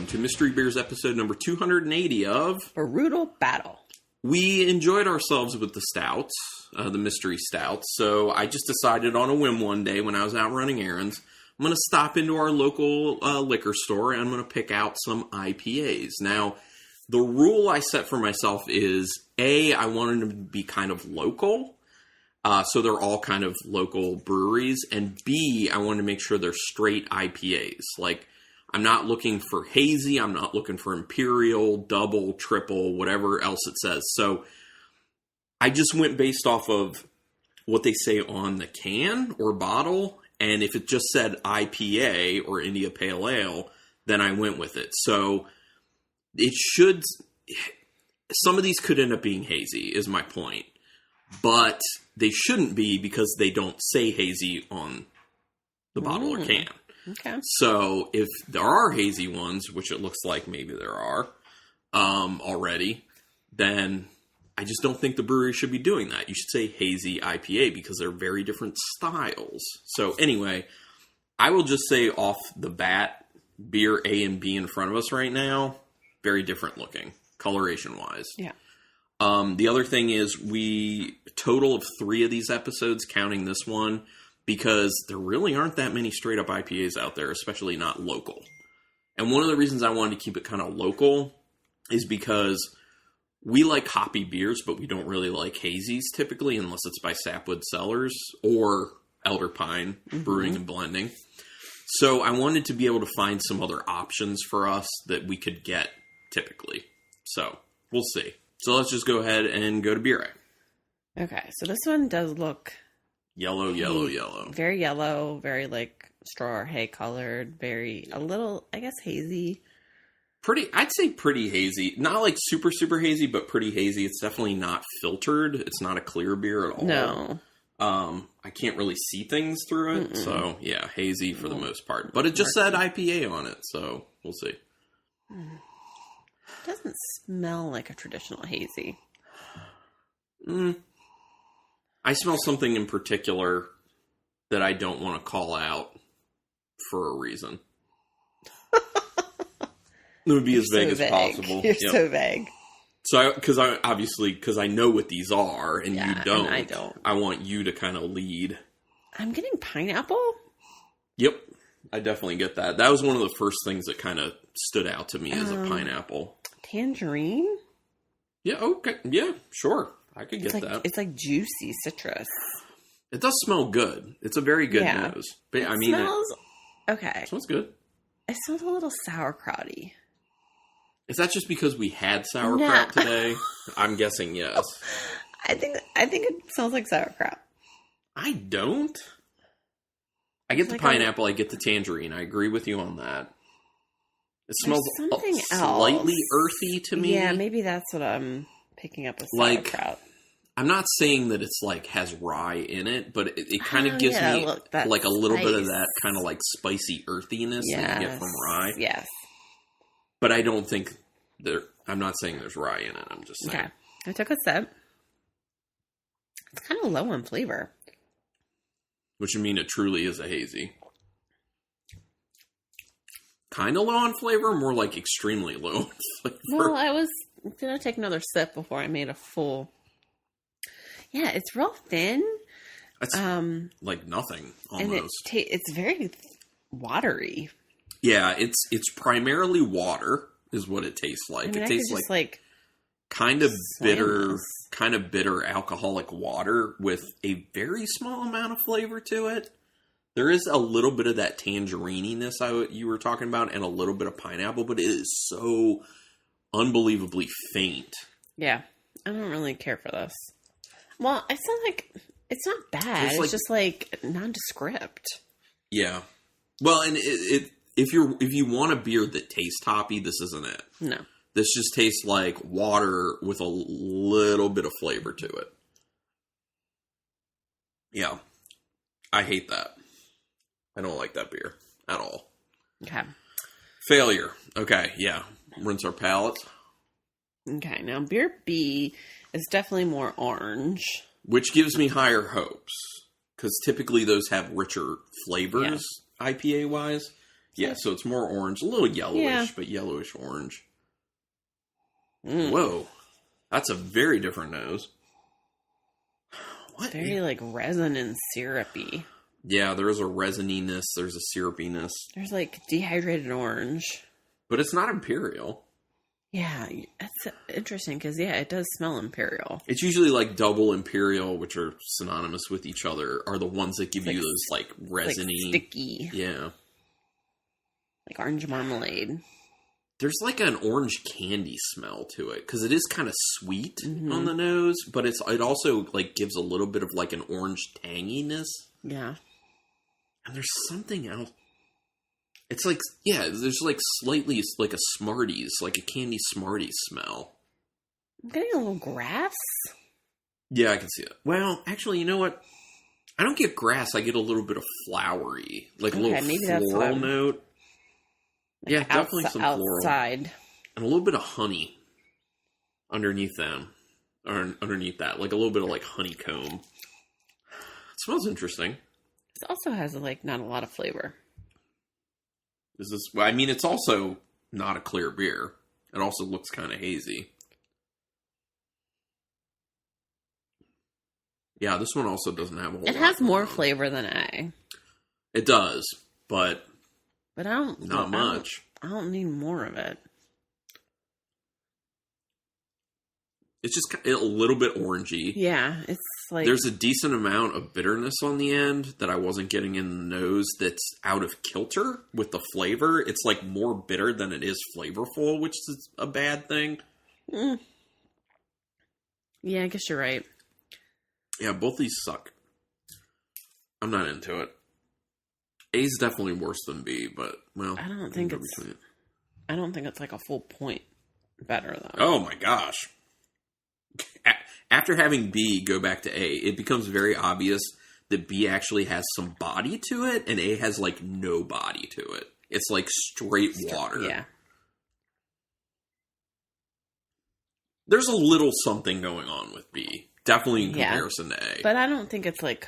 welcome to Mystery Beers episode number 280 of Brutal Battle. We enjoyed ourselves with the stouts, the mystery stouts, so I just decided on a whim one day when I was out running errands, I'm going to stop into our local liquor store and I'm going to pick out some IPAs. Now, the rule I set for myself is, A, I wanted them to be kind of local, so they're all kind of local breweries, and B, I wanted to make sure they're straight IPAs. Like, I'm not looking for hazy, I'm not looking for imperial, double, triple, whatever else it says. So, I just went based off of what they say on the can or bottle, and if it just said IPA or India Pale Ale, then I went with it. So, it should... Some of these could end up being hazy, is my point. But they shouldn't be because they don't say hazy on the bottle or can. Okay. So if there are hazy ones, which it looks like maybe there are already, then I just don't think the brewery should be doing that. You should say hazy IPA because they're very different styles. So anyway, I will just say off the bat, beer A and B in front of us right now, very different looking, coloration-wise. Yeah. The other thing is we total of 3 of these episodes, counting this one, because there really aren't that many straight-up IPAs out there, especially not local. And one of the reasons I wanted to keep it kind of local is because we like hoppy beers, but we don't really like hazies typically, unless it's by Sapwood Cellars or Elder Pine Brewing and Blending. So I wanted to be able to find some other options for us that we could get typically. So we'll see. So let's just go ahead and go to beer A. Okay, so this one does look... Yellow. Very yellow, very like straw or hay colored, a little, I guess, hazy. I'd say pretty hazy. Not like super, super hazy, but pretty hazy. It's definitely not filtered. It's not a clear beer at all. No. I can't really see things through it. So, yeah, hazy for the most part. But it just said IPA on it, so we'll see. It doesn't smell like a traditional hazy. I smell something in particular that I don't want to call out for a reason. It would be as vague as possible. You're so vague. So, because I know what these are, and you don't. And I don't. I want you to kind of lead. I'm getting pineapple. Yep, I definitely get that. That was one of the first things that kind of stood out to me as a pineapple. Tangerine. Yeah. Okay. Yeah. Sure. I could get that. It's like juicy citrus. It does smell good. It's a very good nose. But I mean, okay. It smells good. It smells a little sauerkrauty. Is that just because we had sauerkraut today? I'm guessing yes. I think it smells like sauerkraut. I don't. I get the pineapple. I get the tangerine. I agree with you on that. It smells slightly earthy to me. Yeah, maybe that's what I'm picking up with sauerkraut. I'm not saying that it's like has rye in it, but it kind of gives me like a little bit of that kind of like spicy earthiness that you get from rye. Yes. But I don't think I'm not saying there's rye in it. I'm just saying. Okay. I took a sip. It's kind of low on flavor. Which would mean it truly is a hazy. Kind of low on flavor, more like extremely low on flavor. Well, I was going to take another sip before I made a full... Yeah, it's real thin. That's like nothing, almost. And it's very watery. Yeah, it's primarily water, is what it tastes like. I mean, it tastes like kind of bitter alcoholic water with a very small amount of flavor to it. There is a little bit of that tangerininess you were talking about, and a little bit of pineapple, but it is so unbelievably faint. Yeah, I don't really care for this. Well, it's not like it's not bad. It's just like nondescript. Yeah. Well, and if you want a beer that tastes hoppy, this isn't it. No. This just tastes like water with a little bit of flavor to it. Yeah. I hate that. I don't like that beer at all. Okay. Failure. Okay, yeah. Rinse our palates. Okay, now beer B is definitely more orange. Which gives me higher hopes. Because typically those have richer flavors, IPA-wise. Yeah, so it's more orange. A little yellowish, but yellowish orange. Whoa. That's a very different nose. What? Very, like, resin and syrupy. Yeah, there is a resininess. There's a syrupiness. There's, like, dehydrated orange. But it's not Imperial. Yeah, that's interesting, because, it does smell Imperial. It's usually, like, double Imperial, which are synonymous with each other, are the ones that give you those, like, resiny... Like, sticky. Yeah. Like orange marmalade. There's like an orange candy smell to it because it is kind of sweet on the nose, but it also like gives a little bit of like an orange tanginess. Yeah. And there's something else. It's like, there's like slightly like a Smarties, like a candy Smarties smell. I'm getting a little grass. Yeah, I can see it. Well, actually, you know what? I don't get grass. I get a little bit of flowery, like a little floral note. Like definitely some floral. Outside. And a little bit of honey underneath them. Or underneath that. Like a little bit of like honeycomb. It smells interesting. This also has like not a lot of flavor. It's also not a clear beer. It also looks kind of hazy. Yeah, this one also doesn't have a whole lot. It has more flavor than A. It does, but I don't... Not much. I don't need more of it. It's just a little bit orangey. Yeah, it's like... There's a decent amount of bitterness on the end that I wasn't getting in the nose that's out of kilter with the flavor. It's like more bitter than it is flavorful, which is a bad thing. Yeah, I guess you're right. Yeah, both these suck. I'm not into it. A's definitely worse than B, but well, I don't think it's like a full point better though. Oh my gosh! After having B go back to A, it becomes very obvious that B actually has some body to it, and A has like no body to it. It's like straight water. Yeah. There's a little something going on with B, definitely in comparison to A. But I don't think it's like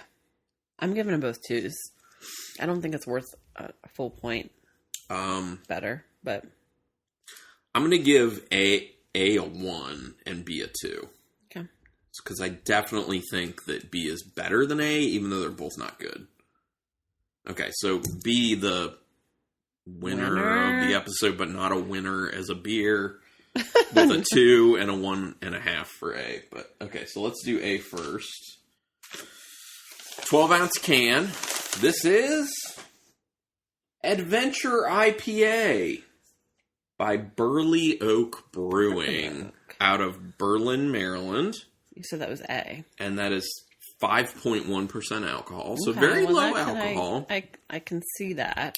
I'm giving them both 2s. I don't think it's worth a full point better, but... I'm going to give A a 1 and B a 2. Okay. Because I definitely think that B is better than A, even though they're both not good. Okay, so B, the winner of the episode, but not a winner as a beer, with a 2 and a 1.5 for A. But okay, so let's do A first. 12-ounce can. This is Adventure IPA by Burley Oak Brewing out of Berlin, Maryland. You said that was A. And that is 5.1% alcohol. So very low alcohol. I can see that.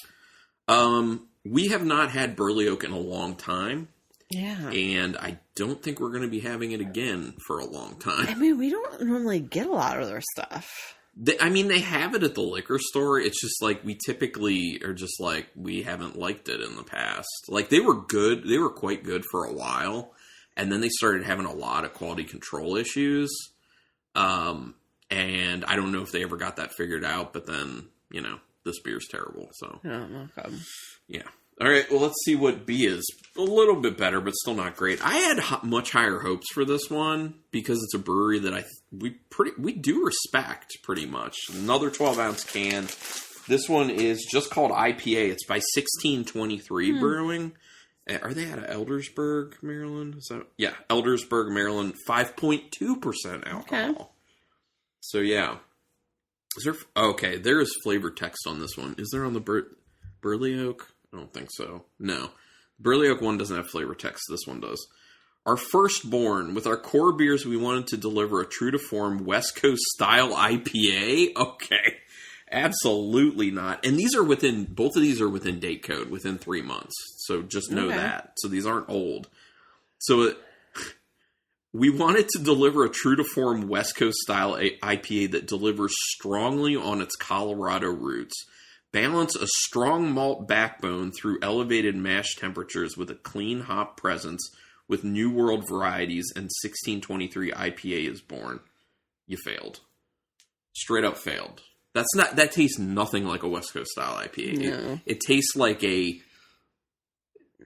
We have not had Burley Oak in a long time. Yeah. And I don't think we're going to be having it again for a long time. I mean, we don't normally get a lot of their stuff. They have it at the liquor store. It's just like we typically are just like, we haven't liked it in the past. Like they were good. They were quite good for a while. And then they started having a lot of quality control issues. And I don't know if they ever got that figured out. But then, this beer's terrible. So, yeah. All right, well, let's see what B is. A little bit better, but still not great. I had much higher hopes for this one because it's a brewery that we do respect pretty much. Another 12-ounce can. This one is just called IPA. It's by 1623 Brewing. Are they out of Eldersburg, Maryland? Yeah, Eldersburg, Maryland. 5.2% alcohol. Okay. So yeah, there is flavor text on this one. Is there on the Burley Oak? I don't think so. No. Burley Oak one doesn't have flavor text. This one does. Our firstborn. With our core beers, we wanted to deliver a true-to-form West Coast style IPA. Okay. Absolutely not. And both of these are within date code, within 3 months. So just know that. So these aren't old. So we wanted to deliver a true-to-form West Coast style IPA that delivers strongly on its Colorado roots. Balance a strong malt backbone through elevated mash temperatures with a clean hop presence with New World varieties, and 1623 IPA is born. You failed. Straight up failed. That tastes nothing like a West Coast style IPA. No. It tastes like a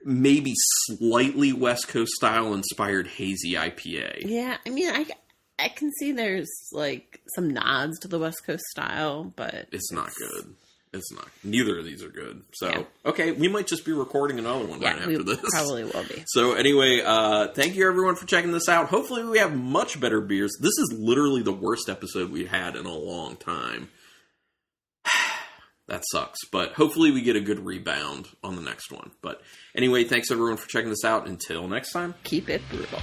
maybe slightly West Coast style inspired hazy IPA. Yeah, I mean, I can see there's like some nods to the West Coast style, but it's not good. It's not. Neither of these are good. So, yeah. Okay, we might just be recording another one right after this. Probably will be. So anyway, thank you everyone for checking this out. Hopefully we have much better beers. This is literally the worst episode we've had in a long time. That sucks. But hopefully we get a good rebound on the next one. But anyway, thanks everyone for checking this out. Until next time. Keep it brutal.